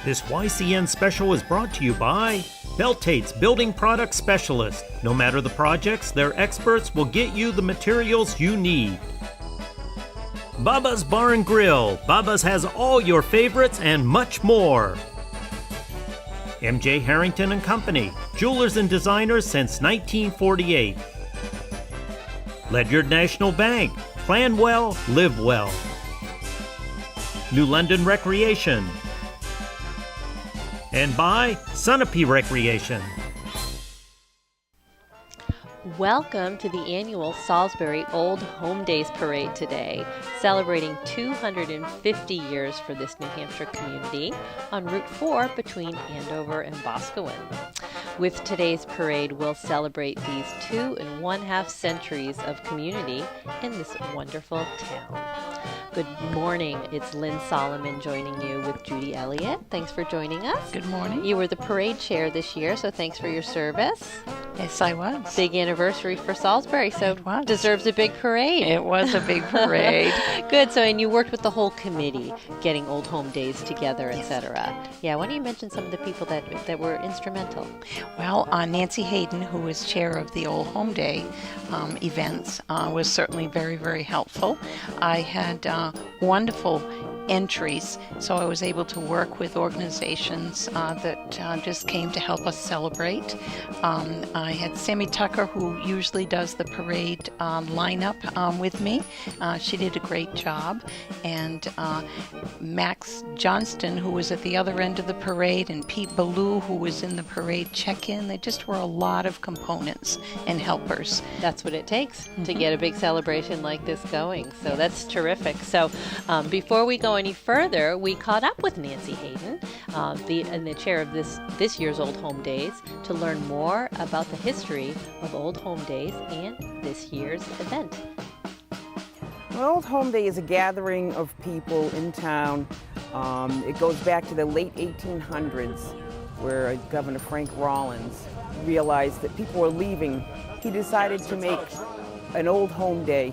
This YCN special is brought to you by Beltate's Building Product Specialist. No matter the projects, their experts will get you the materials you need. Baba's Bar and Grill. Baba's has all your favorites and much more. MJ Harrington and Company, jewelers and designers since 1948. Ledyard National Bank. Plan well, live well. New London Recreation. And by Sunapee Recreation. Welcome to the annual Salisbury Old Home Days Parade today, celebrating 250 years for this New Hampshire community on Route 4 between Andover and Boscawen. With today's parade, we'll celebrate these 2½ centuries of community in this wonderful town. Good morning. It's Lynn Solomon joining you with Judy Elliott. Thanks for joining us. Good morning. You were the parade chair this year, so thanks for your service. Yes, I was. Big anniversary for Salisbury, so It was. Deserves a big parade. It was a big parade. Good. So, and you worked with the whole committee, getting Old Home Days together, etc. Yeah. Why don't you mention some of the people that were instrumental? Well, Nancy Hayden, who was chair of the Old Home Day events, was certainly very, very helpful. I had wonderful entries, so I was able to work with organizations that just came to help us celebrate. I had Sammy Tucker, who usually does the parade lineup with me. She did a great job. And Max Johnston, who was at the other end of the parade, and Pete Ballou, who was in the parade check-in. They just were a lot of components and helpers. That's what it takes to get a big celebration like this going. So that's terrific. So before we go any further, we caught up with Nancy Hayden, the chair of this year's Old Home Days, to learn more about the history of Old Home Days and this year's event. Well, Old Home Day is a gathering of people in town. It goes back to the late 1800s, where Governor Frank Rawlins realized that people were leaving. He decided to make an Old Home Day,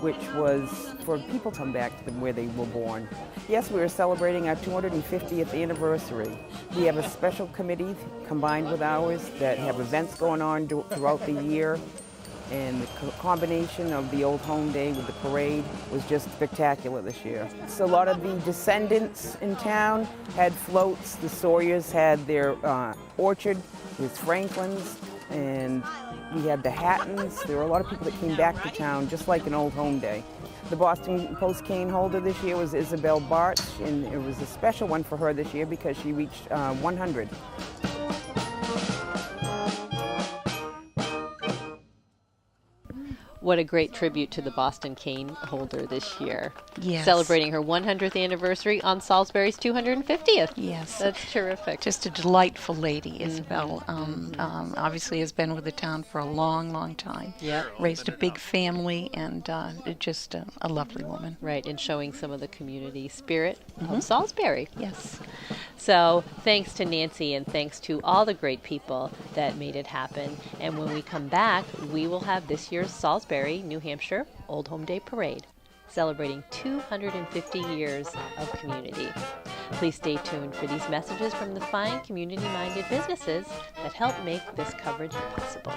which was for people to come back to where they were born. Yes, we are celebrating our 250th anniversary. We have a special committee combined with ours that have events going on throughout the year. And the combination of the Old Home Day with the parade was just spectacular this year. So a lot of the descendants in town had floats. The Sawyers had their orchard with Franklin's, and we had the Hattons. There were a lot of people that came back to town just like an Old Home Day. The Boston Post cane holder this year was Isabel Bartsch, and it was a special one for her this year because she reached 100. What a great tribute to the Boston cane holder this year. Yes. Celebrating her 100th anniversary on Salisbury's 250th. Yes. That's terrific. Just a delightful lady, Isabel. Obviously has been with the town for a long, long time. Yep. Raised a big family, and just a lovely woman. Right, and showing some of the community spirit of Salisbury. Yes. So thanks to Nancy, and thanks to all the great people that made it happen. And when we come back, we will have this year's Salisbury, New Hampshire Old Home Day Parade, celebrating 250 years of community. Please stay tuned for these messages from the fine community-minded businesses that help make this coverage possible.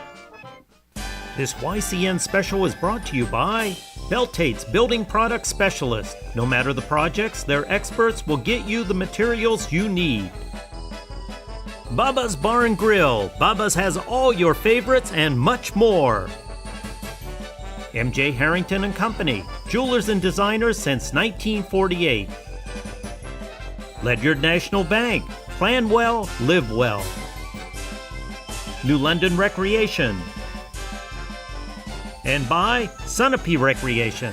This YCN special is brought to you by Beltate's Building Product Specialist. No matter the projects, their experts will get you the materials you need. Baba's Bar and Grill. Baba's has all your favorites and much more. MJ Harrington and Company, jewelers and designers since 1948. Ledyard National Bank. Plan well, live well. New London Recreation. And by Sunapee Recreation.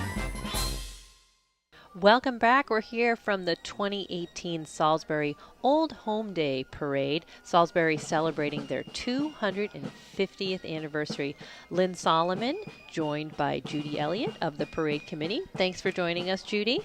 Welcome back. We're here from the 2018 Salisbury Old Home Day Parade. Salisbury celebrating their 250th anniversary. Lynn Solomon, joined by Judy Elliott of the Parade Committee. Thanks for joining us, Judy.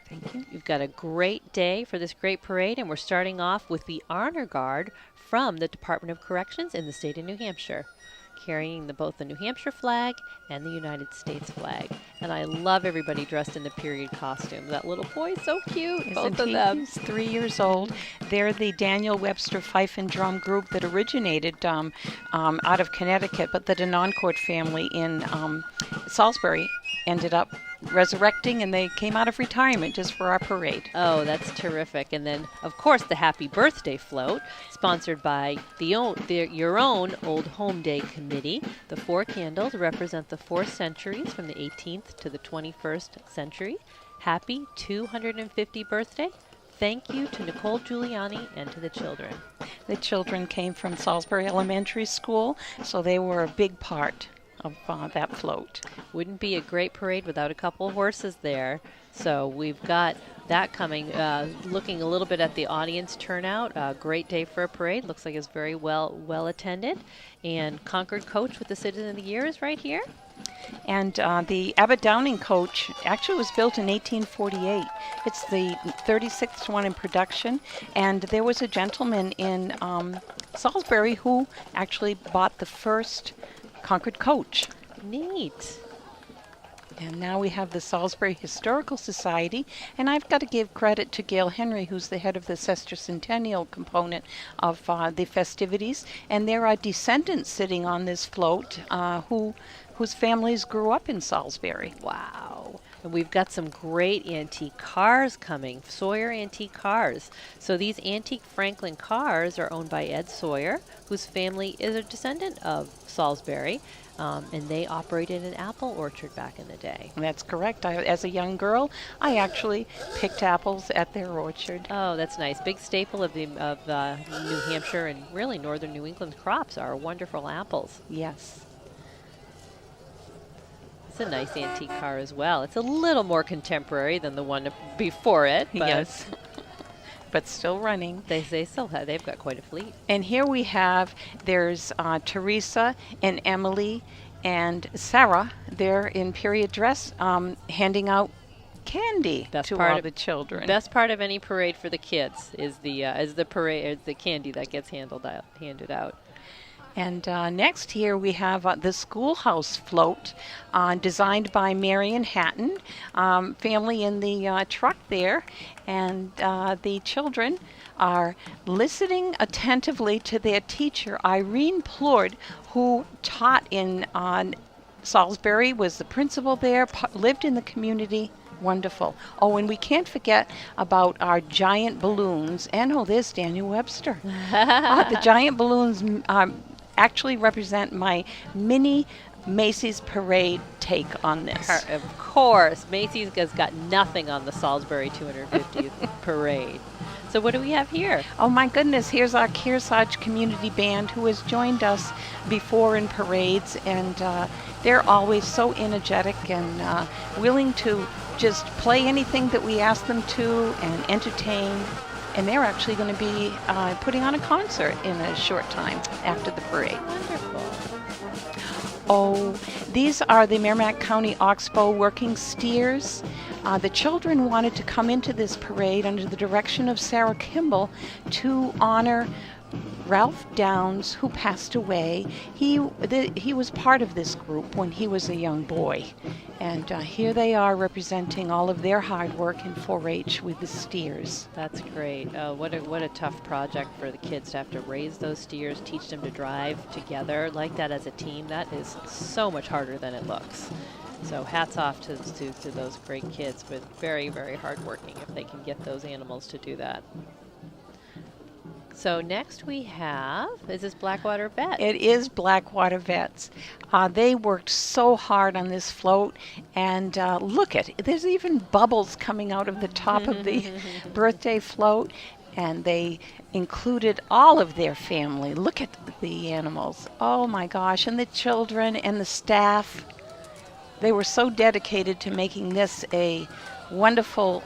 Thank you. You've got a great day for this great parade, and we're starting off with the Honor Guard from the Department of Corrections in the state of New Hampshire. carrying both the New Hampshire flag and the United States flag. And I love everybody dressed in the period costume. That little boy is so cute, both of them. He's 3 years old. They're the Daniel Webster Fife and Drum group that originated out of Connecticut, but the Denoncourt family in Salisbury ended up resurrecting, and they came out of retirement just for our parade. Oh, that's terrific. And then, of course, the Happy Birthday Float, sponsored by your own Old Home Day Committee. The 4 candles represent the 4 centuries from the 18th to the 21st century. Happy 250 birthday. Thank you to Nicole Giuliani and to the children. The children came from Salisbury Elementary School, so they were a big part of that float. Wouldn't be a great parade without a couple horses there. So we've got that coming. Looking a little bit at the audience turnout, great day for a parade. Looks like it's very well attended. And Concord Coach with the Citizen of the Year is right here. And the Abbott Downing coach actually was built in 1848. It's the 36th one in production. And there was a gentleman in Salisbury who actually bought the first Concord coach. Neat. And now we have the Salisbury Historical Society, and I've got to give credit to Gail Henry, who's the head of the sesquicentennial component of the festivities, and there are descendants sitting on this float whose families grew up in Salisbury. Wow. And we've got some great antique cars coming, Sawyer Antique Cars. So these antique Franklin cars are owned by Ed Sawyer, whose family is a descendant of Salisbury, and they operated an apple orchard back in the day. That's correct. As a young girl, I actually picked apples at their orchard. Oh, that's nice. Big staple of New Hampshire and really northern New England crops are wonderful apples. Yes. It's a nice antique car as well. It's a little more contemporary than the one before it. But yes. But still running. They've got quite a fleet. And here we have, there's Teresa and Emily and Sarah. They're in period dress, handing out candy to all the children. Best part of any parade for the kids is the parade, the candy that gets handed out. And next here we have the schoolhouse float, designed by Marion Hatton, family in the truck there. And the children are listening attentively to their teacher, Irene Plord, who taught in Salisbury, was the principal there, lived in the community. Wonderful. Oh, and we can't forget about our giant balloons. And there's Daniel Webster. The giant balloons actually represent my mini Macy's parade take on this. Of course. Macy's has got nothing on the Salisbury 250th parade. So what do we have here? Oh my goodness, here's our Kearsarge Community Band, who has joined us before in parades, and they're always so energetic and willing to just play anything that we ask them to and entertain. And they're actually going to be putting on a concert in a short time after the parade. Wonderful. Oh, these are the Merrimack County Oxbow working steers. The children wanted to come into this parade under the direction of Sarah Kimball to honor Ralph Downs, who passed away. He was part of this group when he was a young boy. And here they are representing all of their hard work in 4-H with the steers. That's great. What a tough project for the kids to have to raise those steers, teach them to drive together like that as a team. That is so much harder than it looks. So hats off to those great kids, but very, very hardworking if they can get those animals to do that. So next we have, is this Blackwater Vet? It is Blackwater Vets. They worked so hard on this float, and look there's even bubbles coming out of the top of the birthday float, and they included all of their family. Look at the animals. Oh my gosh, and the children and the staff. They were so dedicated to making this a wonderful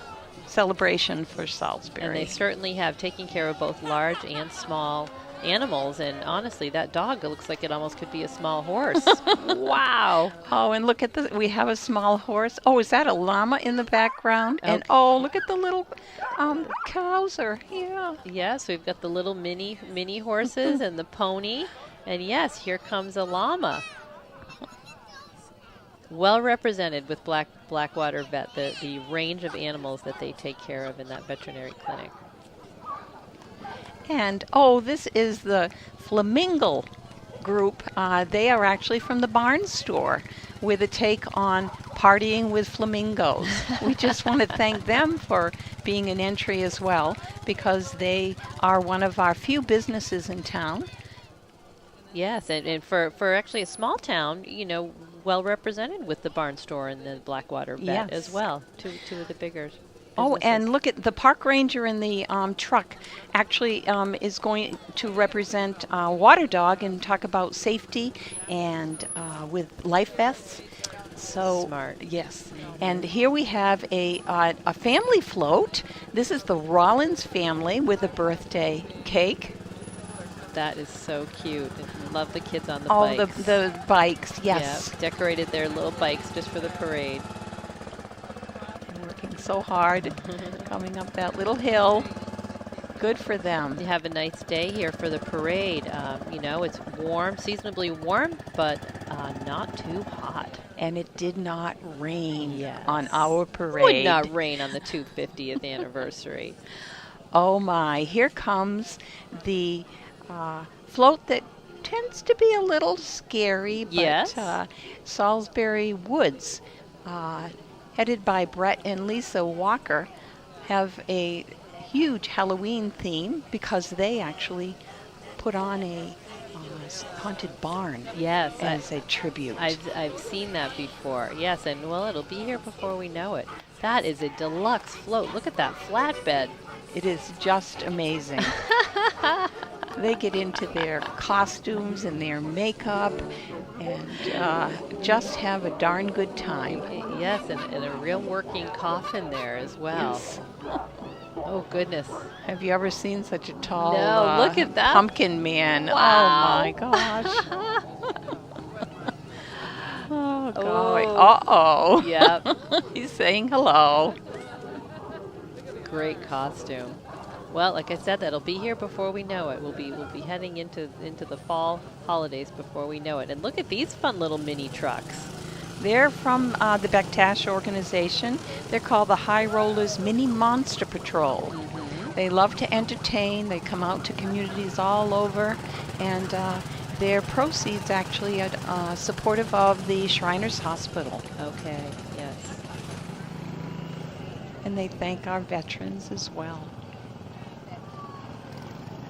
celebration for Salisbury. And they certainly have taken care of both large and small animals. And honestly, that dog looks like it almost could be a small horse. Wow. Oh, and look at we have a small horse. Oh, is that a llama in the background? Okay. And oh, look at the little Cowser. Yeah. Yes, we've got the little mini horses and the pony. And yes, here comes a llama. Well represented with Blackwater Vet, the range of animals that they take care of in that veterinary clinic. And, oh, this is the flamingo group. They are actually from the Barn Store with a take on partying with flamingos. We just want to thank them for being an entry as well, because they are one of our few businesses in town. Yes, and for actually a small town, you know, well represented with the Barn Store and the Blackwater Vet as well. Two of the bigger Oh, businesses. and look at the park ranger in the truck actually is going to represent Water Dog and talk about safety and with life vests. So Smart. Yes. And here we have a family float. This is the Rollins family with a birthday cake. That is so cute. I love the kids on the Oh, bikes. the bikes, yes. Yeah, decorated their little bikes just for the parade. Working so hard, coming up that little hill. Good for them. They have a nice day here for the parade. You know, it's warm, seasonably warm, but not too hot. And it did not rain Yes. on our parade. Would not rain on the 250th anniversary. Oh my, here comes the float that tends to be a little scary, but Yes. Salisbury Woods, headed by Brett and Lisa Walker, have a huge Halloween theme because they actually put on a haunted barn Yes, as a tribute. I've seen that before. Yes, and well, it'll be here before we know it. That is a deluxe float. Look at that flatbed. It is just amazing. They get into their costumes and their makeup and just have a darn good time. Yes, and a real working coffin there as well. Yes. Oh, goodness. Have you ever seen such a tall No, look at that. pumpkin man? Wow. Oh my gosh. Oh god. Oh. Uh-oh. Yep. He's saying hello. Great costume. Well, like I said, that'll be here before we know it. We'll be heading into the fall holidays before we know it. And look at these fun little mini trucks. They're from the Bektash organization. They're called the High Rollers Mini Monster Patrol. They love to entertain. They come out to communities all over, and their proceeds actually are supportive of the Shriners Hospital. Okay, yes. And they thank our veterans as well.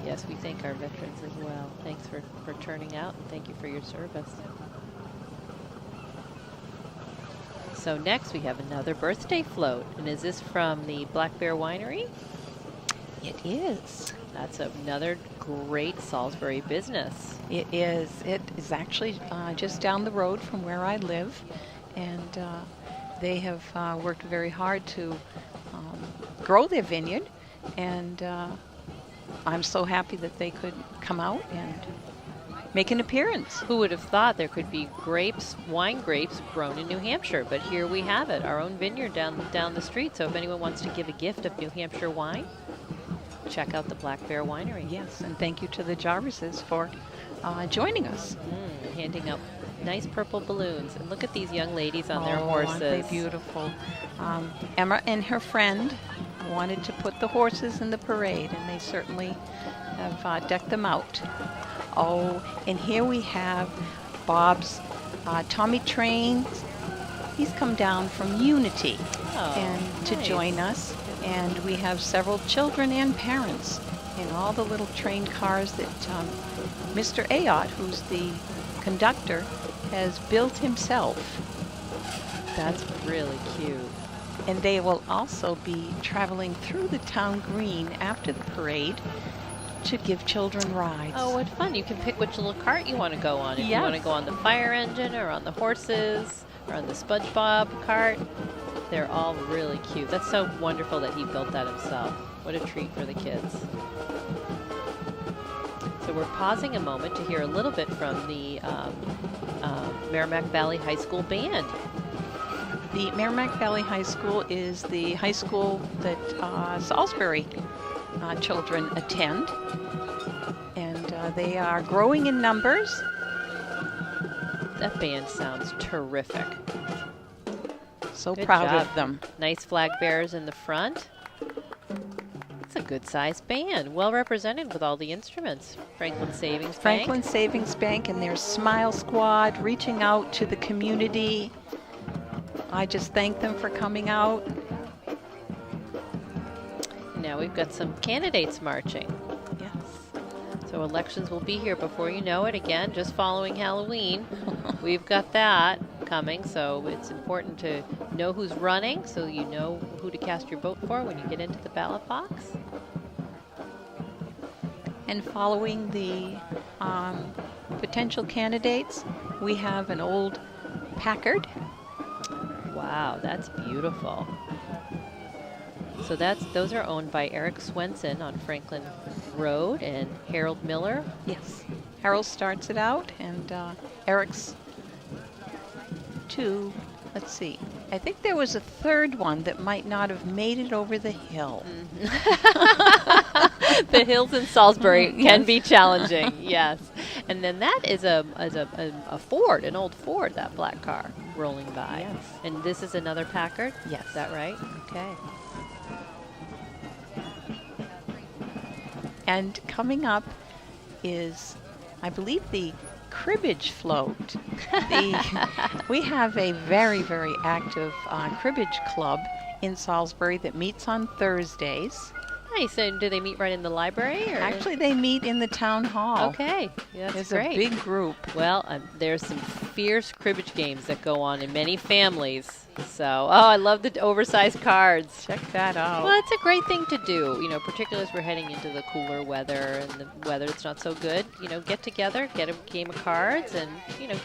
Yes, we thank our veterans as well. Thanks for turning out, and thank you for your service. So next we have another birthday float. And is this from the Black Bear Winery? It is. That's another great Salisbury business. It is. It is actually just down the road from where I live, and they have worked very hard to grow their vineyard, and I'm so happy that they could come out and make an appearance. Who would have thought there could be grapes, wine grapes, grown in New Hampshire? But here we have it, our own vineyard down the street. So if anyone wants to give a gift of New Hampshire wine, check out the Black Bear Winery. Yes, and thank you to the Jarvises for joining us. Handing out nice purple balloons. And look at these young ladies on their horses. Aren't they beautiful? Emma and her friend wanted to put the horses in the parade, and they certainly have decked them out. Oh, and here we have Bob's Tommy Train. He's come down from Unity and to join us. And we have several children and parents in all the little train cars that Mr. Ayotte, who's the conductor, has built himself. That's really cute. And they will also be traveling through the town green after the parade to give children rides. Oh, what fun. You can pick which little cart you want to go on. If you want to go on the fire engine or on the horses or on the SpongeBob cart. They're all really cute. That's so wonderful that he built that himself. What a treat for the kids. So we're pausing a moment to hear a little bit from the Merrimack Valley High School Band. The Merrimack Valley High School is the high school that Salisbury children attend. And they are growing in numbers. That band sounds terrific. So Good proud job. of them. Nice flag bearers in the front. It's a good-sized band, well represented with all the instruments. Franklin Savings Franklin Bank. Savings Bank and their Smile Squad reaching out to the community. I just thank them for coming out. Now we've got some candidates marching. Yes. So elections will be here before you know it. Again, just following Halloween. We've got that coming, so it's important to know who's running so you know who to cast your vote for when you get into the ballot box. And following the potential candidates, we have an old Packard. Wow, that's beautiful. So those are owned by Eric Swenson on Franklin Road and Harold Miller. Yes. Harold starts it out, and Eric's two. Let's see. I think there was a third one that might not have made it over the hill. The hills in Salisbury can Yes. be challenging, yes. And then that is a Ford, an old Ford, that black car rolling by. Yes. And this is another Packard? Yes. Is that right? Okay. And coming up is, I believe, the cribbage float. We have a very, very active cribbage club in Salisbury that meets on Thursdays. Nice. And do they meet right in the library? Or? Actually, they meet in the town hall. Okay. Yeah, that's It's great. a big group. Well, there's some fierce cribbage games that go on in many families. So, I love the oversized cards. Check that out. Well, it's a great thing to do, particularly as we're heading into the cooler weather and the weather that's not so good. Get together, get a game of cards, and,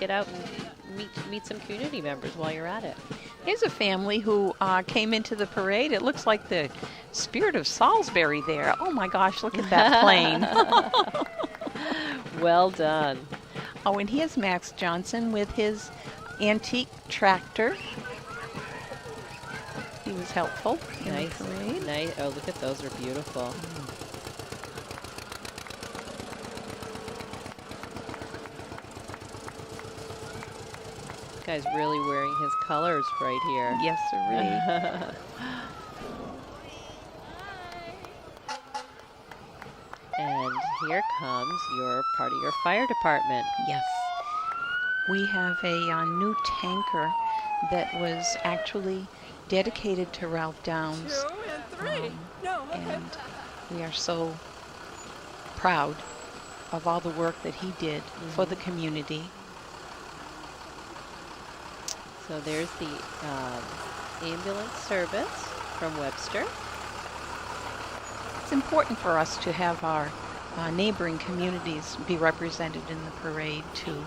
get out and meet some community members while you're at it. Here's a family who came into the parade. It looks like the spirit of Salisbury there. Oh my gosh, look at that plane. Well done. Oh, and here's Max Johnson with his antique tractor. He was helpful in Nice. the parade. Nice. Oh, look at those. They're beautiful. This guy's really wearing his colors right here. Yes, sir. And here comes your part of your fire department. Yes. We have a new tanker that was actually dedicated to Ralph Downs. And we are so proud of all the work that he did for the community. So there's the ambulance service from Webster. It's important for us to have our neighboring communities be represented in the parade too.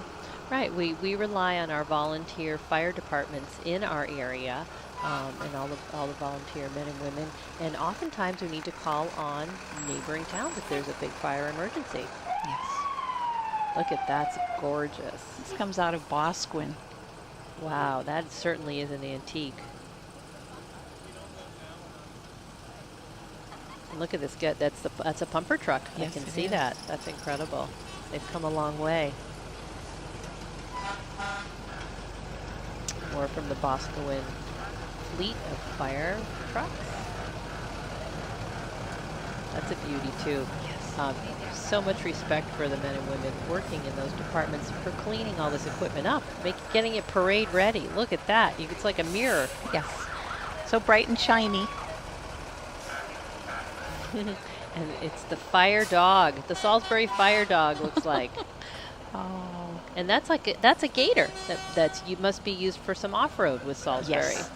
Right, we rely on our volunteer fire departments in our area and all the volunteer men and women. And oftentimes we need to call on neighboring towns if there's a big fire emergency. Yes. Look at that's gorgeous. This comes out of Bosquen. Wow, that certainly is an antique. And look at this. That's a pumper truck. Yes, I can it see is. that. That's incredible. They've come a long way. More from the Boscawen fleet of fire trucks. That's a beauty too. Yes. So much respect for the men and women working in those departments for cleaning all this equipment up, getting it parade ready. Look at that. It's like a mirror. Yes. So bright and shiny. And it's the fire dog. The Salisbury fire dog looks like. Oh. And that's a gator you must be used for some off-road with Salisbury. Yes.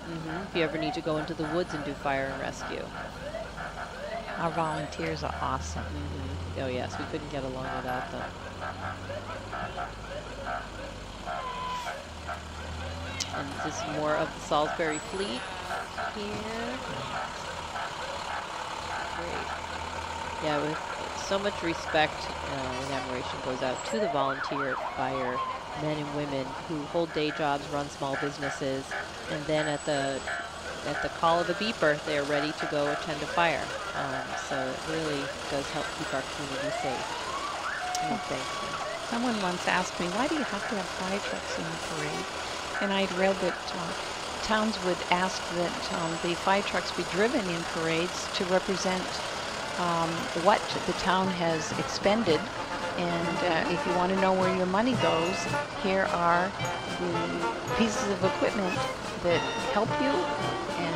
If you ever need to go into the woods and do fire and rescue. Our volunteers are awesome. Oh yes, we couldn't get along without them. And this is more of the Salisbury fleet here. Great. Yeah, with so much respect and admiration goes out to the volunteer fire men and women who hold day jobs, run small businesses, and then at the call of the beeper, they're ready to go attend a fire. So it really does help keep our community safe. Oh, thank you. Someone once asked me, why do you have to have fire trucks in the parade? And I'd read that towns would ask that the fire trucks be driven in parades to represent what the town has expended. And if you want to know where your money goes, here are the pieces of equipment that help you and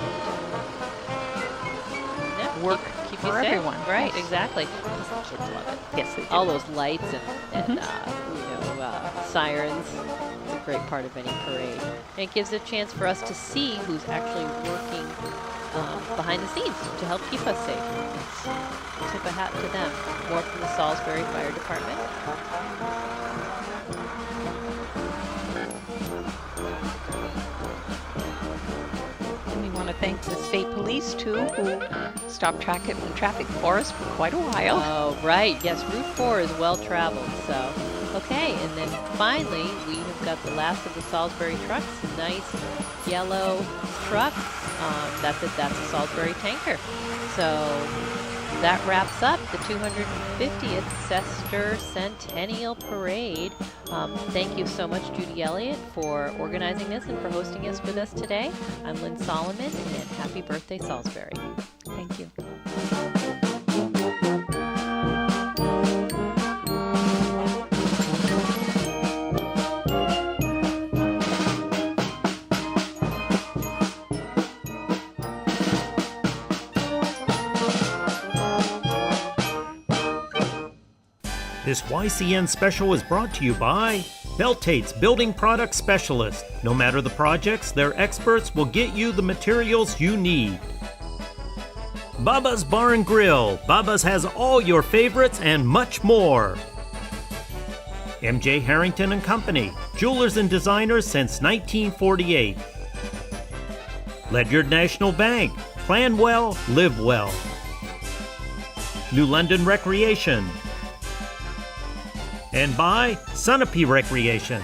Yeah, work keep for you safe. everyone. Right, Yes. exactly. The kids love it. Yes, they do. All those lights and Mhm. sirens. It's a great part of any parade. And it gives a chance for us to see who's actually working behind the scenes to help keep us safe. Let's tip a hat to them. More from the Salisbury Fire Department. And we want to thank the state police too, who stopped traffic for us for quite a while. Oh, right. Yes, Route 4 is well traveled. So, okay. And then finally, we have got the last of the Salisbury trucks. Nice yellow truck. That's a Salisbury tanker. So that wraps up the 250th Cester Centennial Parade. Thank you so much, Judy Elliott, for organizing this and for hosting us with us today. I'm Lynn Solomon, and happy birthday, Salisbury. Thank you. This YCN special is brought to you by Beltate's Building Product Specialist. No matter the projects, their experts will get you the materials you need. Baba's Bar and Grill. Baba's has all your favorites and much more. MJ Harrington and Company. Jewelers and designers since 1948. Ledyard National Bank. Plan well, live well. New London Recreation. And by Sunapee Recreation.